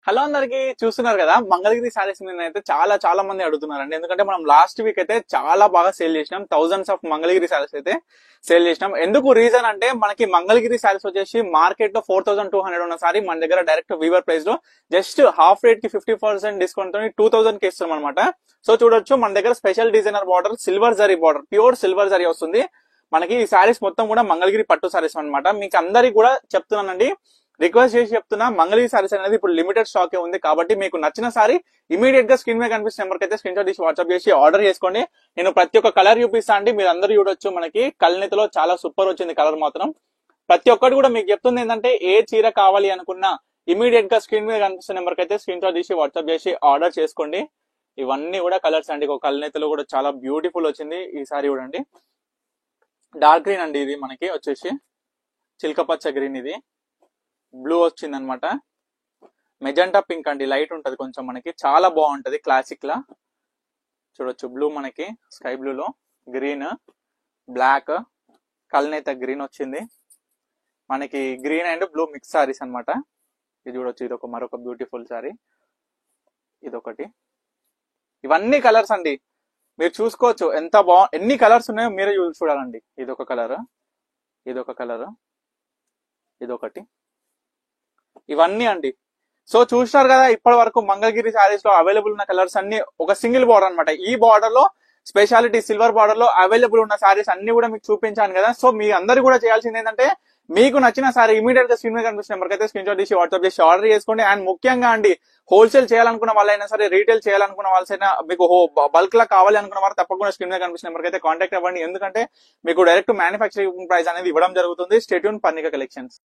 Hello అందరికి చూస్తున్నారు కదా మంగళగిరి సారీస్ మీద అయితే చాలా మంది అడుగుతున్నారండి. ఎందుకంటే మనం లాస్ట్ వీక్ అయితే చాలా బాగా సేల్ చేసినాం. థౌసండ్స్ ఆఫ్ మంగళగిరి సారీస్ అయితే సేల్ చేసినాం. ఎందుకు రీజన్ అంటే మనకి మంగళగిరి సారీస్ వచ్చేసి మార్కెట్ లో 4200 ఉన్న సారీ మన దగ్గర డైరెక్ట్ వీవర్ ప్రైస్ లో జస్ట్ హాఫ్ రేట్ కి 50% డిస్కౌంట్ తో 2000 కి ఇస్తాం అనమాట. సో చూడొచ్చు మన దగ్గర special designer border silver zari border pure silver zari వస్తుంది. మనకి ఈ సారీస్ మొత్తం కూడా మంగళగిరి పట్టు సారీస్ అనమాట. మీకు అందరికి కూడా చెప్తున్నానండి, రిక్వెస్ట్ చేసి చెప్తున్నా, మంగళగిరి సారీస్ అనేది ఇప్పుడు లిమిటెడ్ స్టాక్ ఉంది. కాబట్టి మీకు నచ్చిన సారీ ఇమీడియట్ గా స్క్రీన్ మీద కనిపిస్తున్న నెంబర్ అయితే స్క్రీన్ షాట్ తీసి వాట్సాప్ చేసి ఆర్డర్ చేసుకోండి. నేను ప్రతి ఒక్క కలర్ చూపిస్తా అండి, మీరు అందరూ చూడొచ్చు. మనకి కల్నేతలో చాలా సూపర్ వచ్చింది కలర్ మాత్రం. ప్రతి ఒక్కటి కూడా మీకు చెప్తుంది ఏంటంటే, ఏ చీర కావాలి అనుకున్నా ఇమీడియట్ గా స్క్రీన్ మీద కనిపిస్తున్న నెంబర్ అయితే స్క్రీన్ షాట్ తీసి వాట్సాప్ చేసి ఆర్డర్ చేసుకోండి. ఇవన్నీ కూడా కలర్స్ అండి. కల్నేతలో కూడా చాలా బ్యూటిఫుల్ వచ్చింది ఈ సారీ చూడండి. డార్క్ గ్రీన్ అండి, ఇది మనకి వచ్చేసి చిలకపచ్చ గ్రీన్, ఇది బ్లూ వచ్చింది అనమాట. మెజెంటా పింక్ అండి, లైట్ ఉంటది కొంచెం, మనకి చాలా బాగుంటది క్లాసిక్ లా. చూడొచ్చు బ్లూ, మనకి స్కై బ్లూ లో గ్రీన్, బ్లాక్, కల్నేత గ్రీన్ వచ్చింది. మనకి green and blue mix saris అనమాట. ఇది చూడొచ్చు, ఇది మరొక బ్యూటిఫుల్ సారీ, ఇదొకటి. ఇవన్నీ కలర్స్ అండి, మీరు చూసుకోవచ్చు ఎంత ఎన్ని కలర్స్ ఉన్నాయో మీరే చూడాలండి. ఇదొక కలర్, ఇదొక కలర్, ఇదొకటి, ఇవన్నీ అండి. సో చూసినారు కదా ఇప్పటి వరకు మంగళగిరి సారీస్ లో అవైలబుల్ ఉన్న కలర్స్ అన్ని ఒక సింగిల్ బార్డర్ అనమాట. ఈ బార్డర్ లో స్పెషాలిటీ సిల్వర్ బార్డర్ లో అవైలబుల్ ఉన్న సారీస్ అన్ని కూడా మీకు చూపించాను కదా. సో మీ అందరు కూడా చేయాల్సింది ఏంటంటే, మీకు నచ్చిన సారీ ఇమీడియట్ గా స్క్రీన్ మీద కనిపిస్తున్న నెంబర్ అయితే స్క్రీన్ షాట్ తీసి వాట్సాప్ చేసి ఆర్డర్ చేసుకోండి. అండ్ ముఖ్యంగా అండి, హోల్సేల్ చేయాలనుకున్న వాళ్ళైనా సరే, రీటైల్ చేయాలనుకున్న వాళ్ళైనా, మీకు బల్క్ లా కావాలి అనుకున్న వారు తప్పకుండా స్క్రీన్ మీద కనిపిస్తున్న నెంబర్ అయితే కాంటాక్ట్ అవ్వండి. ఎందుకంటే మీకు డైరెక్ట్ మ్యానుఫ్యాక్చరింగ్ ప్రైస్ అనేది ఇవ్వడం జరుగుతుంది. Stay tune Parnika collections.